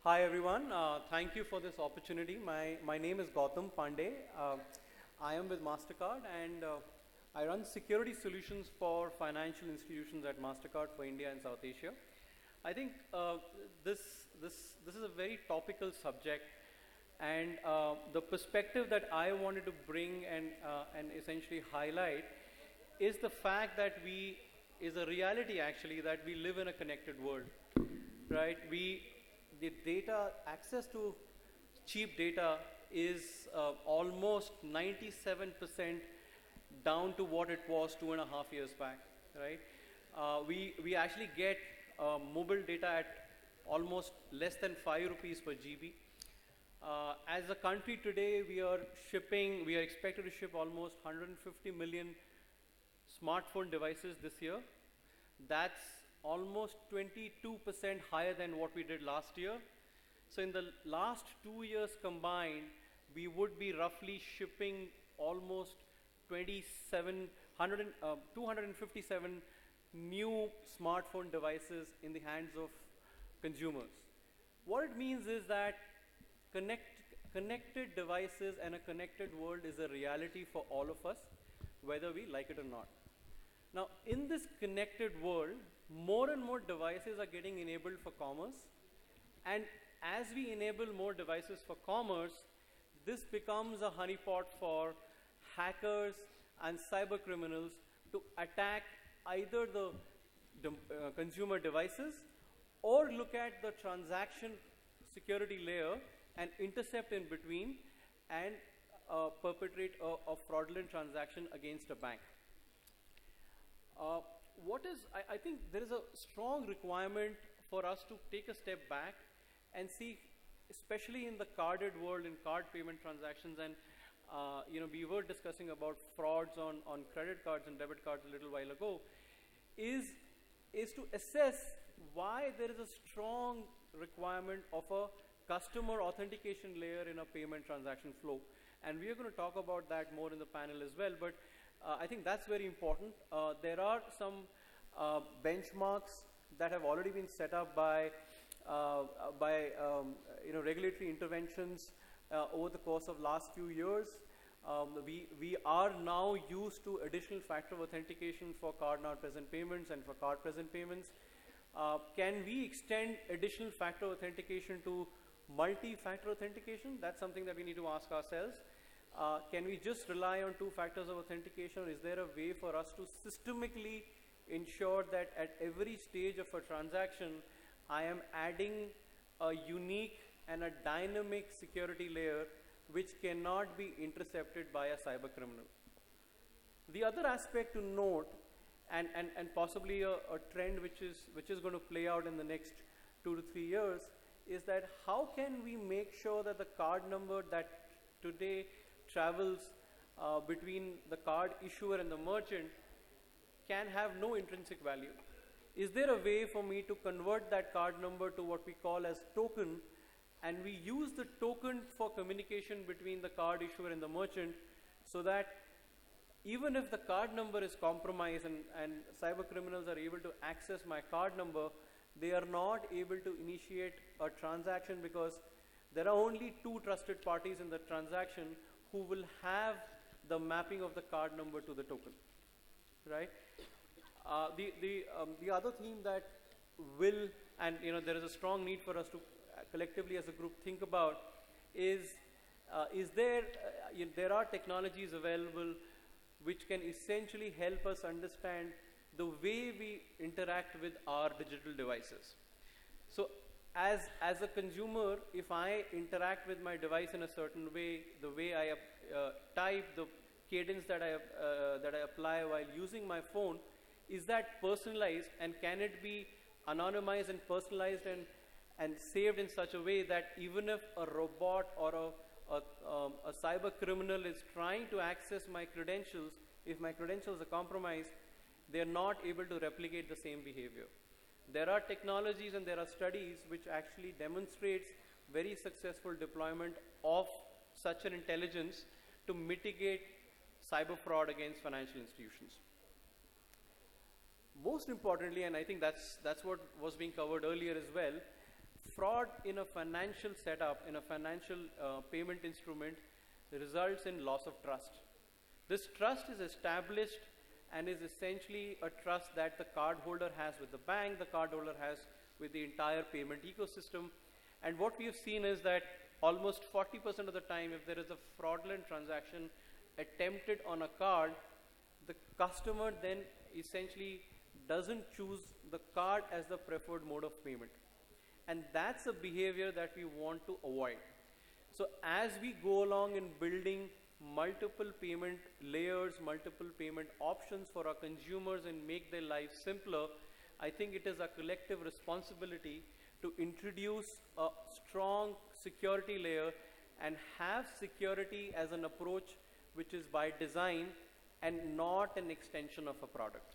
Hi everyone, thank you for this opportunity. My name is Gautam Pande. I am with Mastercard and I run security solutions for financial institutions at Mastercard for India and South Asia. I think this is a very topical subject, and the perspective that I wanted to bring and essentially highlight is the fact that is a reality actually that we live in a connected world, right? The data, access to cheap data is almost 97% down to what it was 2.5 years back, right? We actually get mobile data at almost less than 5 rupees per GB. As a country today, we are expected to ship almost 150 million smartphone devices this year. That's almost 22% higher than what we did last year. So in the last 2 years combined, we would be roughly shipping almost 257 new smartphone devices in the hands of consumers. What it means is that connected devices and a connected world is a reality for all of us, whether we like it or not. Now, in this connected world, more and more devices are getting enabled for commerce, and as we enable more devices for commerce, this becomes a honeypot for hackers and cyber criminals to attack either the consumer devices or look at the transaction security layer and intercept in between and perpetrate a fraudulent transaction against a bank. I think there is a strong requirement for us to take a step back and see, especially in the carded world, in card payment transactions, and we were discussing about frauds on credit cards and debit cards a little while ago, is to assess why there is a strong requirement of a customer authentication layer in a payment transaction flow. And we are going to talk about that more in the panel as well, but I think that's very important. There are some benchmarks that have already been set up by regulatory interventions over the course of last few years. We are now used to additional factor of authentication for card not present payments and for card present payments. Can we extend additional factor authentication to multi-factor authentication? That's something that we need to ask ourselves. Can we just rely on 2 factors of authentication, or is there a way for us to systemically ensure that at every stage of a transaction, I am adding a unique and a dynamic security layer which cannot be intercepted by a cyber criminal? The other aspect to note, and possibly a trend which is going to play out in the next 2 to 3 years, is that how can we make sure that the card number that today travels between the card issuer and the merchant can have no intrinsic value? Is there a way for me to convert that card number to what we call as token, and we use the token for communication between the card issuer and the merchant, so that even if the card number is compromised and cyber criminals are able to access my card number, they are not able to initiate a transaction because there are only 2 trusted parties in the transaction who will have the mapping of the card number to the token, right? The other theme that will, and there is a strong need for us to collectively as a group think about is there are technologies available which can essentially help us understand the way we interact with our digital devices. So as a consumer, if I interact with my device in a certain way, the way I type, the cadence that I apply while using my phone, is that personalized, and can it be anonymized and personalized and saved in such a way that even if a robot or a cyber criminal is trying to access my credentials, if my credentials are compromised, they are not able to replicate the same behavior. There are technologies and there are studies which actually demonstrates very successful deployment of such an intelligence to mitigate cyber fraud against financial institutions. Most importantly, and I think that's what was being covered earlier as well, fraud in a financial setup, in a financial payment instrument, results in loss of trust. This trust is established and is essentially a trust that the cardholder has with the bank, the cardholder has with the entire payment ecosystem. And what we have seen is that almost 40% of the time, if there is a fraudulent transaction attempted on a card, the customer then essentially doesn't choose the card as the preferred mode of payment. And that's a behavior that we want to avoid. So as we go along in building multiple payment layers, multiple payment options for our consumers and make their lives simpler, I think it is a collective responsibility to introduce a strong security layer and have security as an approach which is by design and not an extension of a product.